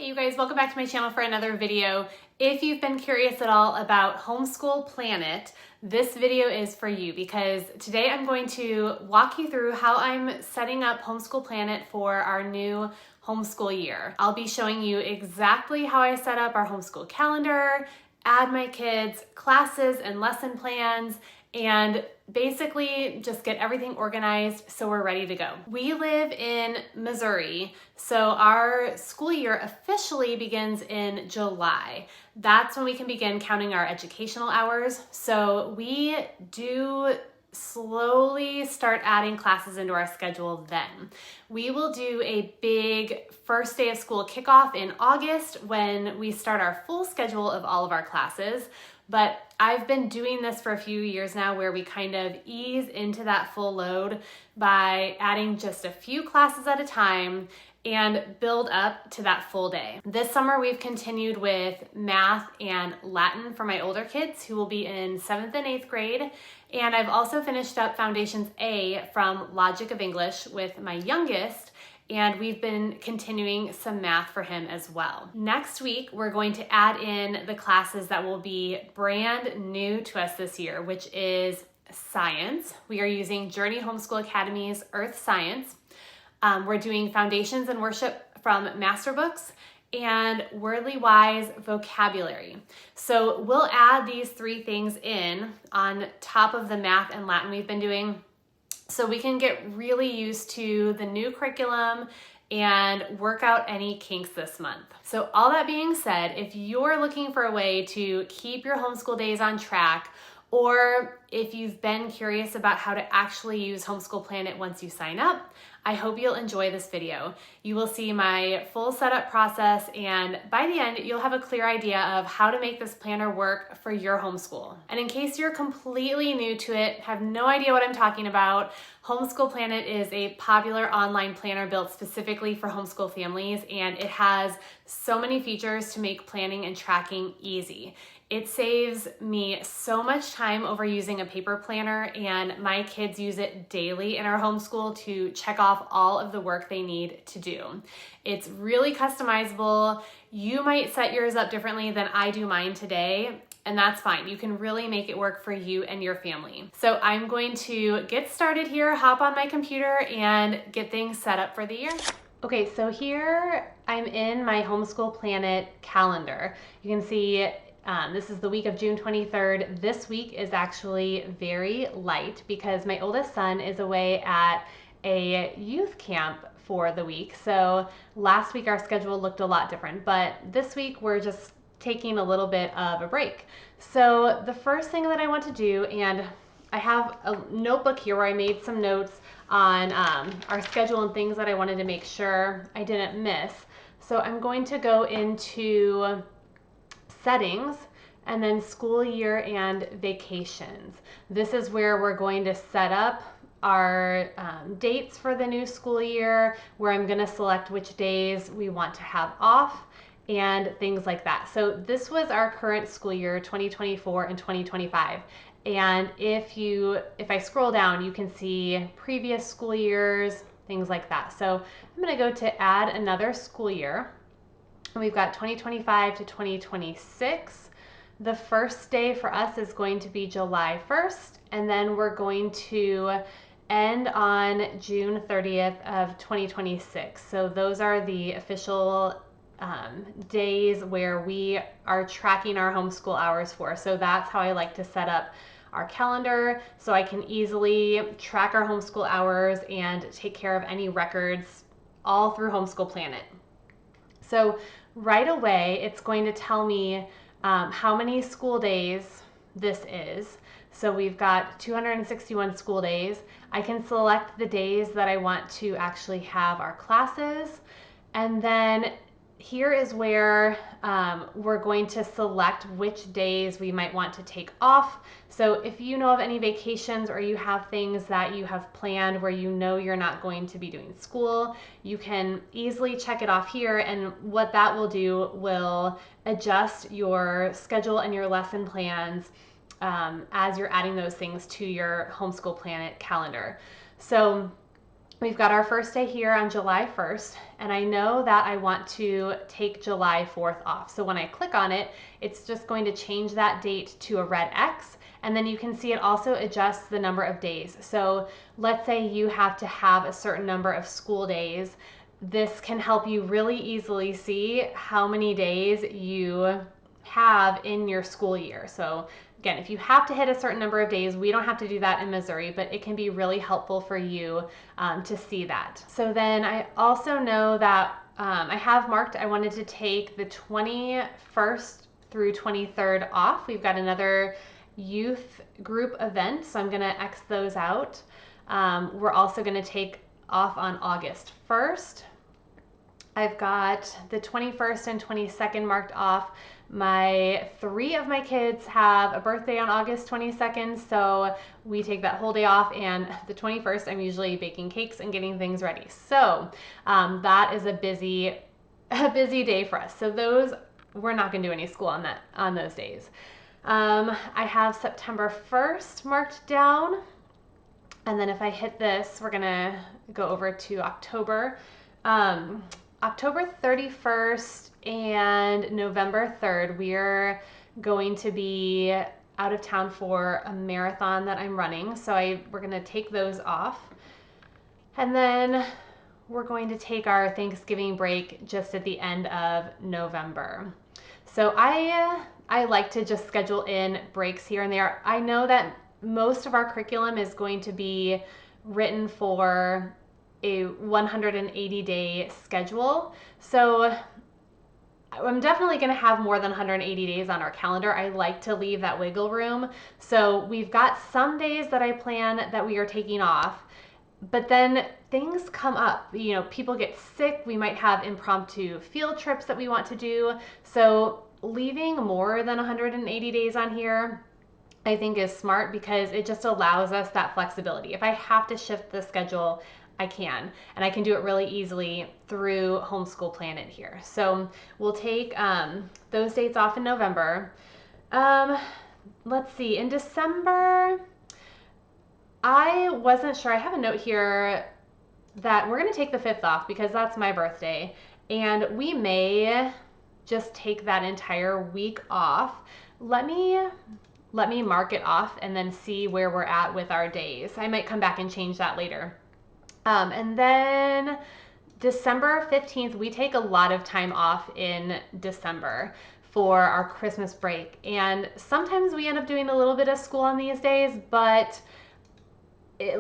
Hey you guys, welcome back to my channel for another video. If you've been curious at all about Homeschool Planet, this video is for you because today I'm going to walk you through how I'm setting up Homeschool Planet for our new homeschool year. I'll be showing you exactly how I set up our homeschool calendar, add my kids' classes and lesson plans, and basically just get everything organized so we're ready to go. We live in Missouri, so our school year officially begins in July. That's when we can begin counting our educational hours. So we do slowly start adding classes into our schedule then. We will do a big first day of school kickoff in August when we start our full schedule of all of our classes. But I've been doing this for a few years now where we kind of ease into that full load by adding just a few classes at a time and build up to that full day. This summer we've continued with math and Latin for my older kids who will be in 7th and 8th grade. And I've also finished up Foundations A from Logic of English with my youngest, and we've been continuing some math for him as well. Next week, we're going to add in the classes that will be brand new to us this year, which is science. We are using Journey Homeschool Academy's Earth Science. We're doing Foundations and Worship from Master Books and Wordly Wise vocabulary. So we'll add these three things in on top of the math and Latin we've been doing, so we can get really used to the new curriculum and work out any kinks this month. So all that being said, if you're looking for a way to keep your homeschool days on track, or if you've been curious about how to actually use Homeschool Planet once you sign up, I hope you'll enjoy this video. You will see my full setup process, and by the end, you'll have a clear idea of how to make this planner work for your homeschool. And in case you're completely new to it, have no idea what I'm talking about, Homeschool Planet is a popular online planner built specifically for homeschool families, and it has so many features to make planning and tracking easy. It saves me so much time over using a paper planner, and my kids use it daily in our homeschool to check off all of the work they need to do. It's really customizable. You might set yours up differently than I do mine today, and that's fine. You can really make it work for you and your family. So I'm going to get started here, hop on my computer, and get things set up for the year. Okay, so here I'm in my Homeschool Planet calendar. You can see this is the week of June 23rd. This week is actually very light because my oldest son is away at a youth camp for the week. So last week our schedule looked a lot different, but this week we're just taking a little bit of a break. So the first thing that I want to do, and I have a notebook here where I made some notes on our schedule and things that I wanted to make sure I didn't miss. So I'm going to go into settings and then school year and vacations. This is where we're going to set up our dates for the new school year, where I'm going to select which days we want to have off and things like that. So this was our current school year, 2024 and 2025. And if I scroll down, you can see previous school years, things like that. So I'm going to go to add another school year. We've got 2025 to 2026. The first day for us is going to be July 1st, and then we're going to end on June 30th of 2026. So those are the official days where we are tracking our homeschool hours for. So that's how I like to set up our calendar, so I can easily track our homeschool hours and take care of any records all through Homeschool Planet. So right away, it's going to tell me how many school days this is. So we've got 261 school days. I can select the days that I want to actually have our classes. And then here is where we're going to select which days we might want to take off. So if you know of any vacations or you have things that you have planned where you know you're not going to be doing school, you can easily check it off here, and what that will do will adjust your schedule and your lesson plans as you're adding those things to your Homeschool Planet calendar. So we've got our first day here on July 1st, and I know that I want to take July 4th off. So when I click on it, it's just going to change that date to a red X, and then you can see it also adjusts the number of days. So let's say you have to have a certain number of school days. This can help you really easily see how many days you have in your school year. So again, if you have to hit a certain number of days, we don't have to do that in Missouri, but it can be really helpful for you to see that. So then I also know that I have marked I wanted to take the 21st through 23rd off. We've got another youth group event, so I'm going to X those out. We're also going to take off on August 1st. I've got the 21st and 22nd marked off. Three of my kids have a birthday on August 22nd, so we take that whole day off, and the 21st I'm usually baking cakes and getting things ready. So that is a busy day for us. So we're not going to do any school on those days. I have September 1st marked down, and then if I hit this, we're going to go over to October. October 31st and November 3rd, we're going to be out of town for a marathon that I'm running. So we're going to take those off. And then we're going to take our Thanksgiving break just at the end of November. So I like to just schedule in breaks here and there. I know that most of our curriculum is going to be written for a 180-day schedule. So I'm definitely going to have more than 180 days on our calendar. I like to leave that wiggle room. So we've got some days that I plan that we are taking off, but then things come up. You know, people get sick. We might have impromptu field trips that we want to do. So leaving more than 180 days on here, I think, is smart because it just allows us that flexibility. If I have to shift the schedule, I can, and I can do it really easily through Homeschool Planet here. So we'll take those dates off in November. Let's see, in December, I wasn't sure. I have a note here that we're going to take the 5th off because that's my birthday, and we may just take that entire week off. Let me mark it off and then see where we're at with our days. I might come back and change that later. And then December 15th, we take a lot of time off in December for our Christmas break. And sometimes we end up doing a little bit of school on these days, but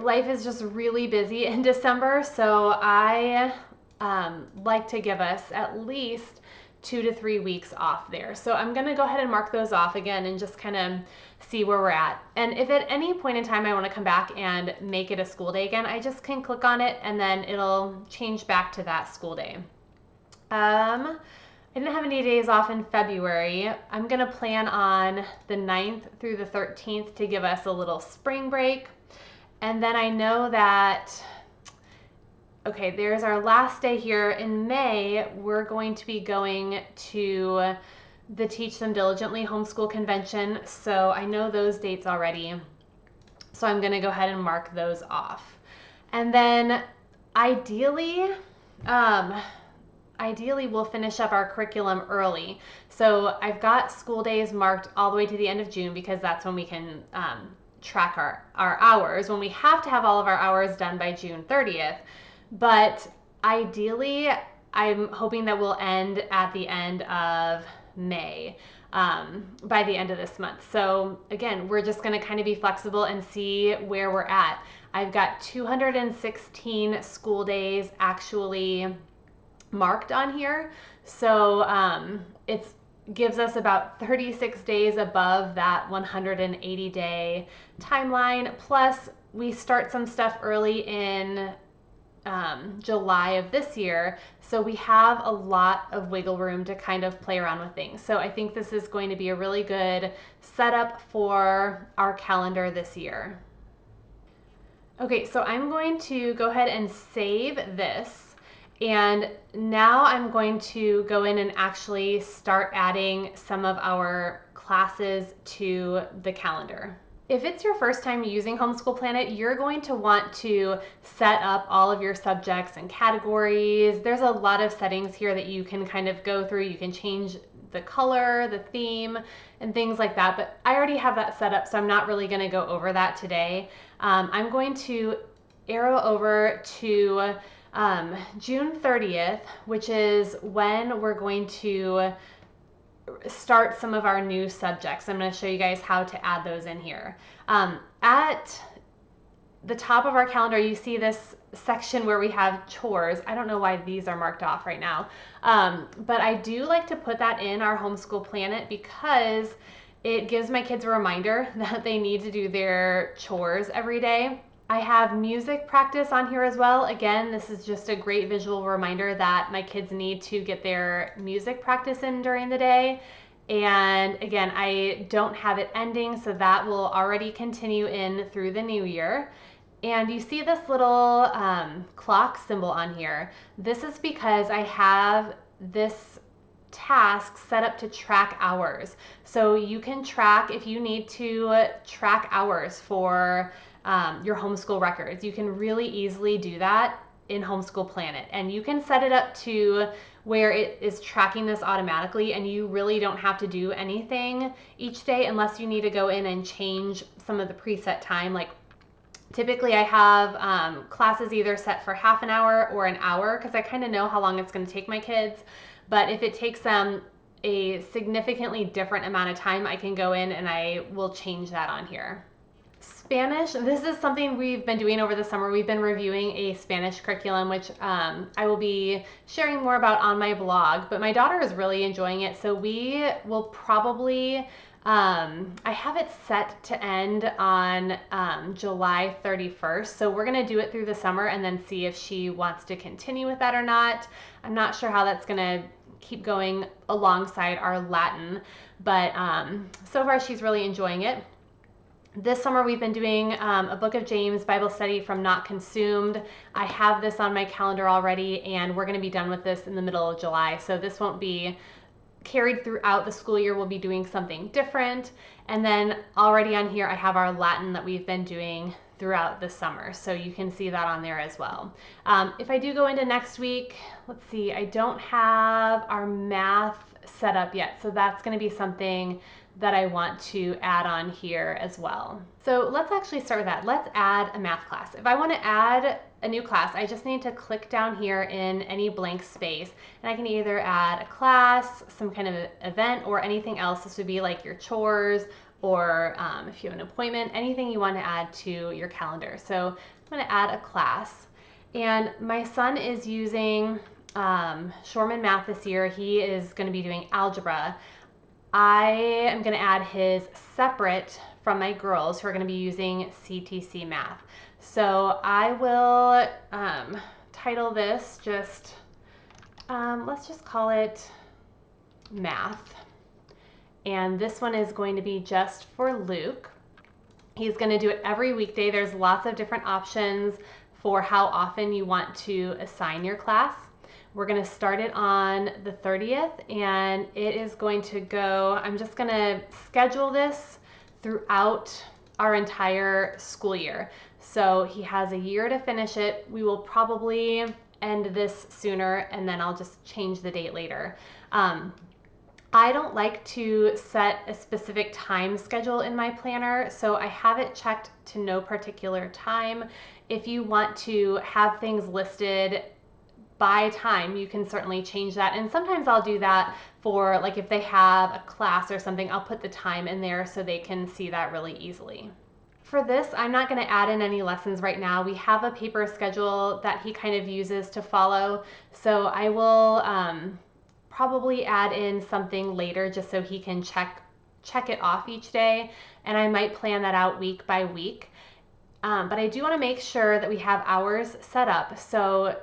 life is just really busy in December. So I like to give us at least 2 to 3 weeks off there. So I'm going to go ahead and mark those off again and just kind of see where we're at. And if at any point in time I want to come back and make it a school day again, I just can click on it and then it'll change back to that school day. I didn't have any days off in February. I'm going to plan on the 9th through the 13th to give us a little spring break. And then I know that, okay, there's our last day here in May. We're going to be going to the Teach Them Diligently Homeschool Convention. So I know those dates already. So I'm going to go ahead and mark those off. And then ideally we'll finish up our curriculum early. So I've got school days marked all the way to the end of June because that's when we can track our hours, when we have to have all of our hours done by June 30th. But ideally, I'm hoping that we'll end at the end of May, by the end of this month. So again, we're just going to kind of be flexible and see where we're at. I've got 216 school days actually marked on here. So it gives us about 36 days above that 180-day timeline. Plus, we start some stuff early in July of this year, so we have a lot of wiggle room to kind of play around with things. So I think this is going to be a really good setup for our calendar this year. Okay, so I'm going to go ahead and save this, and now I'm going to go in and actually start adding some of our classes to the calendar. If it's your first time using Homeschool Planet, you're going to want to set up all of your subjects and categories. There's a lot of settings here that you can kind of go through. You can change the color, the theme, and things like that. But I already have that set up, so I'm not really going to go over that today. I'm going to arrow over to June 30th, which is when we're going to start some of our new subjects. I'm going to show you guys how to add those in here. At the top of our calendar, you see this section where we have chores. I don't know why these are marked off right now, but I do like to put that in our Homeschool Planet because it gives my kids a reminder that they need to do their chores every day. I have music practice on here as well. Again, this is just a great visual reminder that my kids need to get their music practice in during the day. And again, I don't have it ending, so that will already continue in through the new year. And you see this little clock symbol on here. This is because I have this task set up to track hours. So you can track, if you need to track hours for your homeschool records, you can really easily do that in Homeschool Planet. And you can set it up to where it is tracking this automatically, and you really don't have to do anything each day unless you need to go in and change some of the preset time. Like typically I have classes either set for half an hour or an hour because I kind of know how long it's going to take my kids. But if it takes them a significantly different amount of time, I can go in and I will change that on here. Spanish, this is something we've been doing over the summer. We've been reviewing a Spanish curriculum, which I will be sharing more about on my blog, but my daughter is really enjoying it. So we will probably, I have it set to end on July 31st. So we're going to do it through the summer and then see if she wants to continue with that or not. I'm not sure how that's going to keep going alongside our Latin, but so far she's really enjoying it. This summer we've been doing a Book of James Bible study from Not Consumed. I have this on my calendar already, and we're going to be done with this in the middle of July. So this won't be carried throughout the school year. We'll be doing something different. And then already on here I have our Latin that we've been doing throughout the summer. So you can see that on there as well. If I do go into next week, let's see, I don't have our math set up yet. So that's going to be something that I want to add on here as well. So let's actually start with that. Let's add a math class. If I want to add a new class, I just need to click down here in any blank space, and I can either add a class, some kind of event, or anything else. This would be like your chores, or if you have an appointment, anything you want to add to your calendar. So I'm going to add a class, and my son is using Shorman Math this year. He is going to be doing algebra. I am going to add his separate from my girls who are going to be using CTC Math. So I will title this just, let's just call it Math. And this one is going to be just for Luke. He's going to do it every weekday. There's lots of different options for how often you want to assign your class. We're going to start it on the 30th, and it is going to go, I'm just going to schedule this throughout our entire school year. So he has a year to finish it. We will probably end this sooner, and then I'll just change the date later. I don't like to set a specific time schedule in my planner, so I have it checked to no particular time. If you want to have things listed by time, you can certainly change that. And sometimes I'll do that for, like, if they have a class or something, I'll put the time in there so they can see that really easily. For this, I'm not going to add in any lessons right now. We have a paper schedule that he kind of uses to follow. So I will probably add in something later just so he can check it off each day. And I might plan that out week by week. But I do want to make sure that we have hours set up. So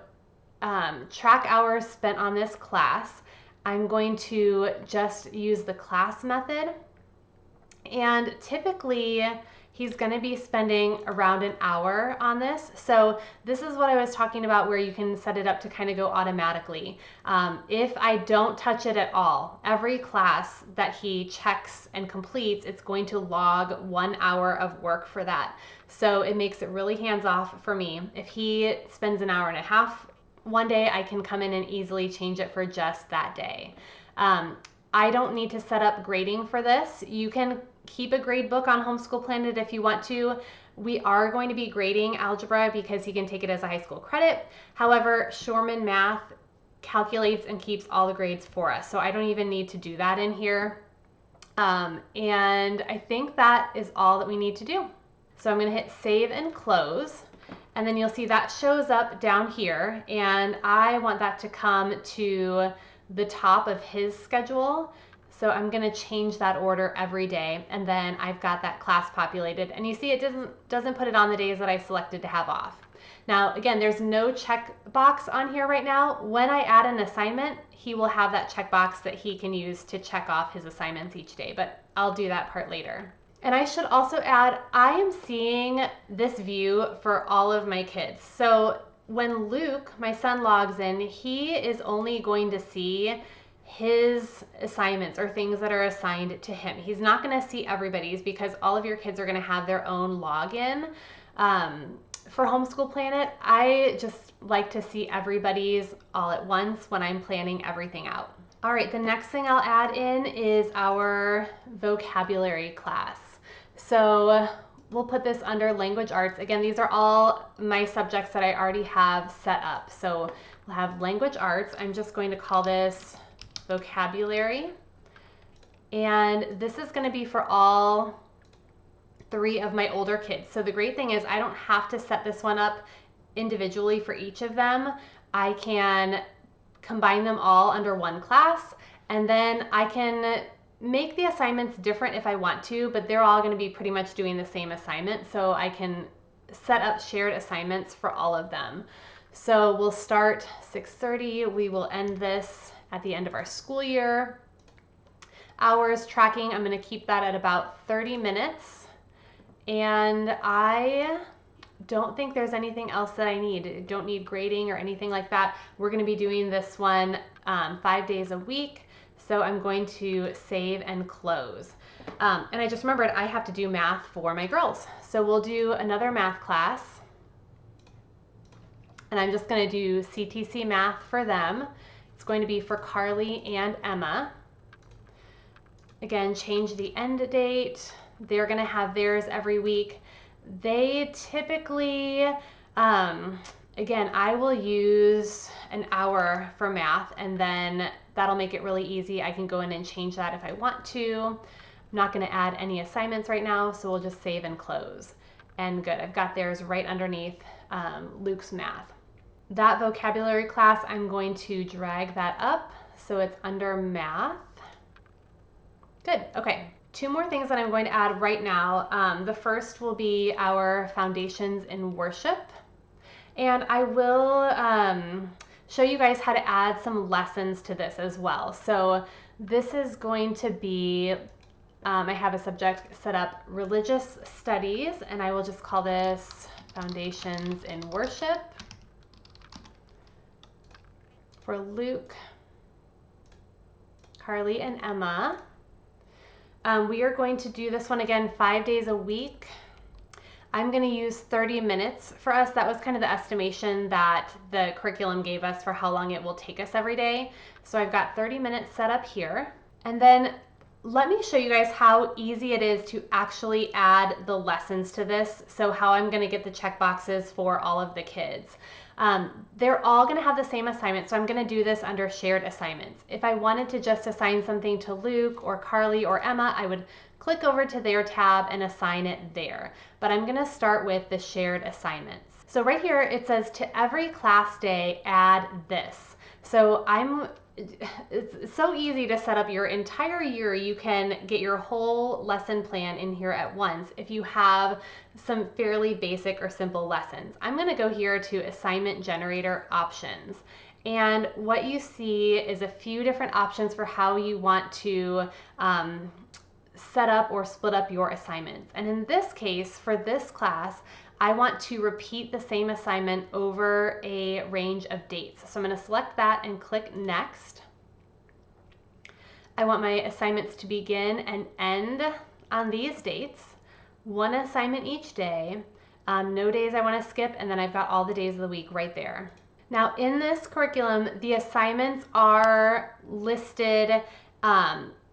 track hours spent on this class. I'm going to just use the class method. And typically he's going to be spending around an hour on this. So this is what I was talking about, where you can set it up to kind of go automatically. If I don't touch it at all, every class that he checks and completes, it's going to log 1 hour of work for that. So it makes it really hands off for me. If he spends an hour and a half one day, I can come in and easily change it for just that day. I don't need to set up grading for this. You can keep a grade book on Homeschool Planet if you want to. We are going to be grading algebra because he can take it as a high school credit. However, Shorman Math calculates and keeps all the grades for us, so I don't even need to do that in here. And I think that is all that we need to do. So I'm going to hit save and close, and then you'll see that shows up down here, and I want that to come to the top of his schedule. So I'm going to change that order every day, and then I've got that class populated, and you see it doesn't put it on the days that I selected to have off. Now again, there's no checkbox on here right now. When I add an assignment, he will have that checkbox that he can use to check off his assignments each day, but I'll do that part later. And I should also add, I am seeing this view for all of my kids. So when Luke, my son, logs in, he is only going to see his assignments or things that are assigned to him. He's not going to see everybody's, because all of your kids are going to have their own login. For Homeschool Planet, I just like to see everybody's all at once when I'm planning everything out. All right, the next thing I'll add in is our vocabulary class. So we'll put this under language arts. Again, these are all my subjects that I already have set up. So we'll have language arts. I'm just going to call this vocabulary. And this is going to be for all 3 of my older kids. So the great thing is I don't have to set this one up individually for each of them. I can combine them all under one class, and then I can make the assignments different if I want to, but they're all going to be pretty much doing the same assignment, so I can set up shared assignments for all of them. So we'll start 6:30. We will end this at the end of our school year. Hours tracking, I'm going to keep that at about 30 minutes. And I don't think there's anything else that I need. I don't need grading or anything like that. We're going to be doing this one 5 days a week. So I'm going to save and close. And I just remembered I have to do math for my girls. So we'll do another math class. And I'm just going to do CTC math for them. It's going to be for Carly and Emma. Again, change the end date. They're going to have theirs every week. They typically, again, I will use an hour for math, and then that'll make it really easy. I can go in and change that if I want to. I'm not going to add any assignments right now, so we'll just save and close. And good, I've got theirs right underneath Luke's math. That vocabulary class, I'm going to drag that up so it's under math. Good, okay. 2 more things that I'm going to add right now. The first will be our Foundations in Worship. And I will show you guys how to add some lessons to this as well. So this is going to be, I have a subject set up, Religious Studies, and I will just call this Foundations in Worship. For Luke, Carly, and Emma. We are going to do this one again 5 days a week. I'm going to use 30 minutes for us. That was kind of the estimation that the curriculum gave us for how long it will take us every day. So I've got 30 minutes set up here. And then let me show you guys how easy it is to actually add the lessons to this. So how I'm going to get the check boxes for all of the kids. They're all going to have the same assignment, so I'm going to do this under shared assignments. If I wanted to just assign something to Luke or Carly or Emma, I would click over to their tab and assign it there. But I'm going to start with the shared assignments. So right here it says to every class day add this. So it's so easy to set up your entire year. You can get your whole lesson plan in here at once if you have some fairly basic or simple lessons. I'm going to go here to assignment generator options. And what you see is a few different options for how you want to set up or split up your assignments. And in this case, for this class, I want to repeat the same assignment over a range of dates. So I'm going to select that and click Next. I want my assignments to begin and end on these dates, one assignment each day, no days I want to skip, and then I've got all the days of the week right there. Now in this curriculum, the assignments are listed.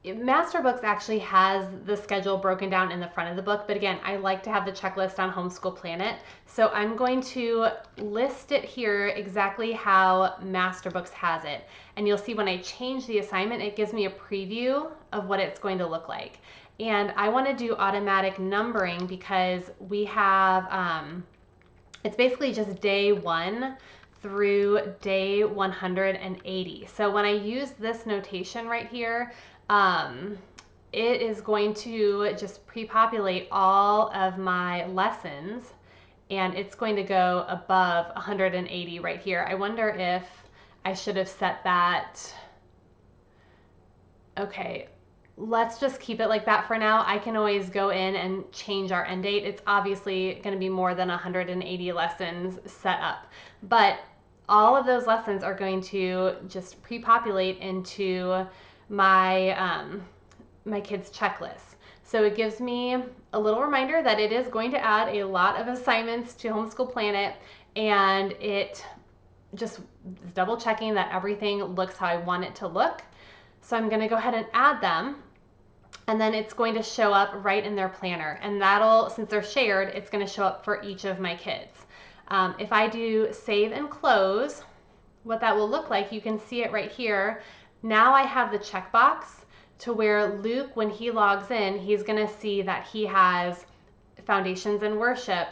Masterbooks actually has the schedule broken down in the front of the book, but again, I like to have the checklist on Homeschool Planet. So I'm going to list it here exactly how Masterbooks has it. And you'll see when I change the assignment, it gives me a preview of what it's going to look like. And I want to do automatic numbering because we have, it's basically just day 1 through day 180. So when I use this notation right here, it is going to just pre-populate all of my lessons, and it's going to go above 180 right here. I wonder if I should have set that. Okay, let's just keep it like that for now. I can always go in and change our end date. It's obviously going to be more than 180 lessons set up, but all of those lessons are going to just pre-populate into my my kids' checklist. So it gives me a little reminder that it is going to add a lot of assignments to Homeschool Planet, and it just is double checking that everything looks how I want it to look. So I'm going to go ahead and add them, and then it's going to show up right in their planner, and that'll, since they're shared, it's going to show up for each of my kids. If I do save and close, what that will look like, you can see it right here. Now I have the checkbox to where Luke, when he logs in, he's going to see that he has Foundations in Worship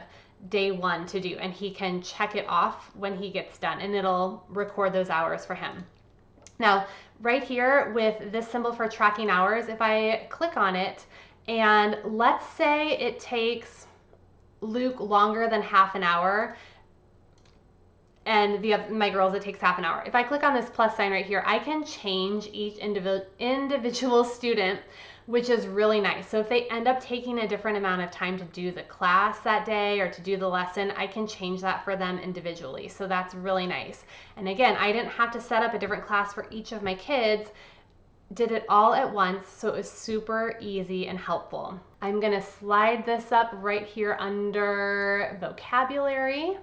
day 1 to do, and he can check it off when he gets done, and it'll record those hours for him. Now, right here with this symbol for tracking hours, if I click on it, and let's say it takes Luke longer than half an hour, and my girls, it takes half an hour. If I click on this plus sign right here, I can change each individual student, which is really nice. So if they end up taking a different amount of time to do the class that day or to do the lesson, I can change that for them individually. So that's really nice. And again, I didn't have to set up a different class for each of my kids. Did it all at once, so it was super easy and helpful. I'm gonna slide this up right here under vocabulary,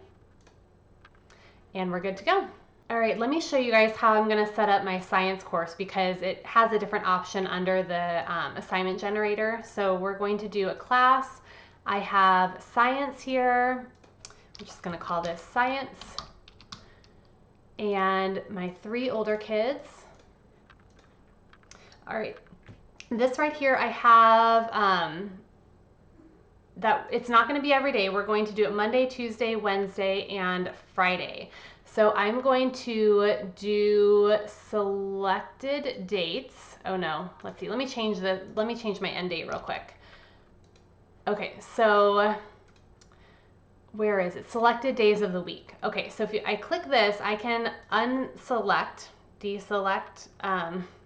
and we're good to go. All right, let me show you guys how I'm gonna set up my science course because it has a different option under the assignment generator. So we're going to do a class. I have science here. I'm just gonna call this science. And my 3 older kids. All right, this right here I have that it's not going to be every day. We're going to do it Monday, Tuesday, Wednesday, and Friday. So I'm going to do selected dates. Oh no, let's see. Let me change my end date real quick. Okay, so where is it? Selected days of the week. Okay, so if I click this, I can deselect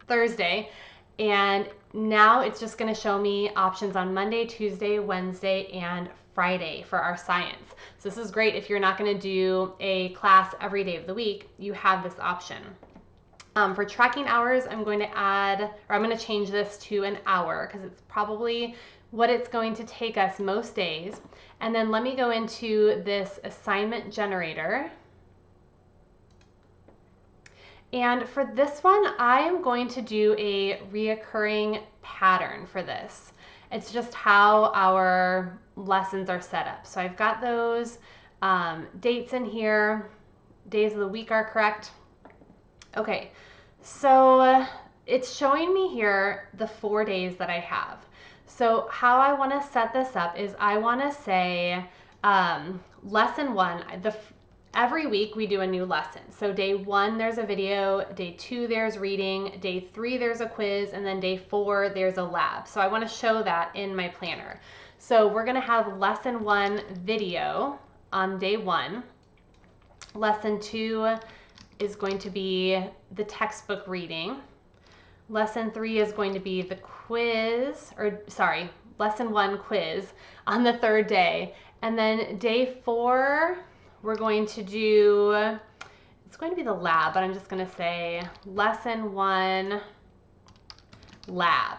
Thursday, and now it's just going to show me options on Monday, Tuesday, Wednesday, and Friday for our science. So this is great if you're not going to do a class every day of the week. You have this option. For tracking hours, I'm going to change this to an hour because it's probably what it's going to take us most days. And then let me go into this assignment generator. And for this one, I am going to do a reoccurring pattern for this. It's just how our lessons are set up. So I've got those dates in here. Days of the week are correct. Okay, so it's showing me here the 4 days that I have. So how I want to set this up is I want to say lesson 1, every week we do a new lesson. So day 1, there's a video, day 2, there's reading, day 3, there's a quiz, and then day 4, there's a lab. So I want to show that in my planner. So we're going to have lesson 1 video on day 1. Lesson 2 is going to be the textbook reading. Lesson 3 is going to be the quiz, or sorry, lesson 1 quiz on the 3rd day. And then day 4, we're going to do, it's going to be the lab, but I'm just going to say lesson 1 lab.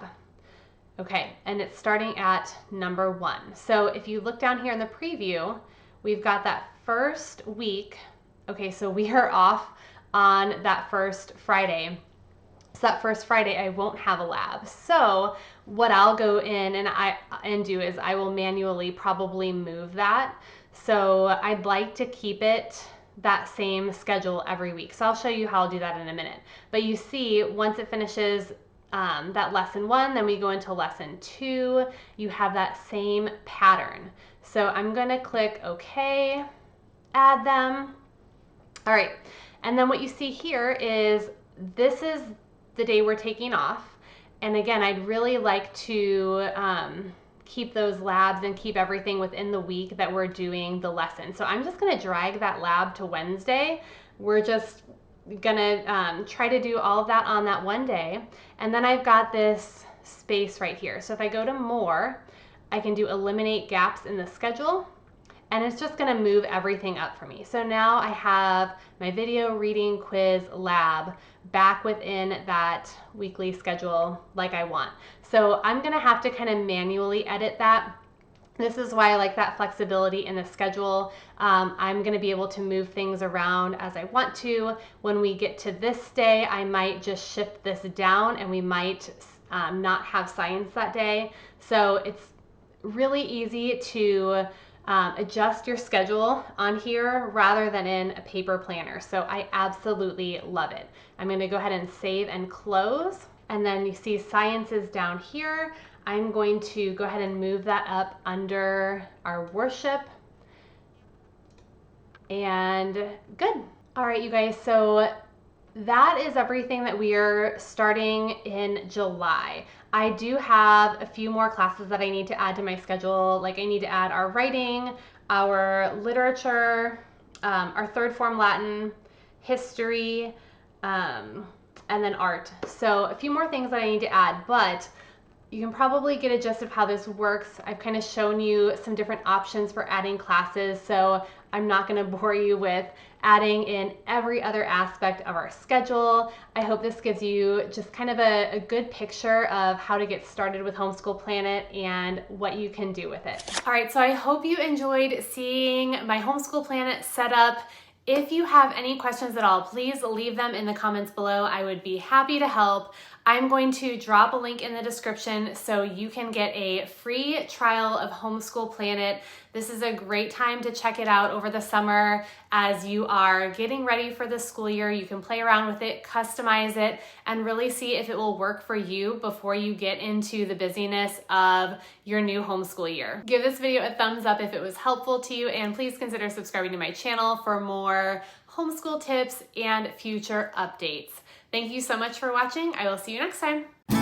Okay, and it's starting at number 1. So if you look down here in the preview, we've got that first week. Okay, so we are off on that first Friday. So that first Friday, I won't have a lab. So what I'll go in and do is I will manually probably move that. So I'd like to keep it that same schedule every week. So I'll show you how I'll do that in a minute. But you see, once it finishes that lesson 1, then we go into lesson 2. You have that same pattern. So I'm going to click OK, add them. All right, and then what you see here is this is the day we're taking off. And again, I'd really like to keep those labs and keep everything within the week that we're doing the lesson. So I'm just going to drag that lab to Wednesday. We're just gonna try to do all of that on that one day. And then I've got this space right here. So if I go to more, I can do eliminate gaps in the schedule, and it's just gonna move everything up for me. So now I have my video, reading, quiz, lab back within that weekly schedule like I want. So I'm gonna have to kind of manually edit that. This is why I like that flexibility in the schedule. I'm going to be able to move things around as I want to. When we get to this day, I might just shift this down and we might not have science that day. So it's really easy to adjust your schedule on here rather than in a paper planner. So I absolutely love it. I'm going to go ahead and save and close. And then you see science is down here. I'm going to go ahead and move that up under our worship. And good. All right, you guys, so that is everything that we are starting in July. I do have a few more classes that I need to add to my schedule. Like I need to add our writing, our literature, our third form Latin, history, and then art. So a few more things that I need to add, but you can probably get a gist of how this works. I've kind of shown you some different options for adding classes, so I'm not going to bore you with adding in every other aspect of our schedule. I hope this gives you just kind of a good picture of how to get started with Homeschool Planet and what you can do with it. All right, so I hope you enjoyed seeing my Homeschool Planet setup. If you have any questions at all, please leave them in the comments below. I would be happy to help. I'm going to drop a link in the description so you can get a free trial of Homeschool Planet. This is a great time to check it out over the summer as you are getting ready for the school year. You can play around with it, customize it, and really see if it will work for you before you get into the busyness of your new homeschool year. Give this video a thumbs up if it was helpful to you, and please consider subscribing to my channel for more homeschool tips and future updates. Thank you so much for watching. I will see you next time.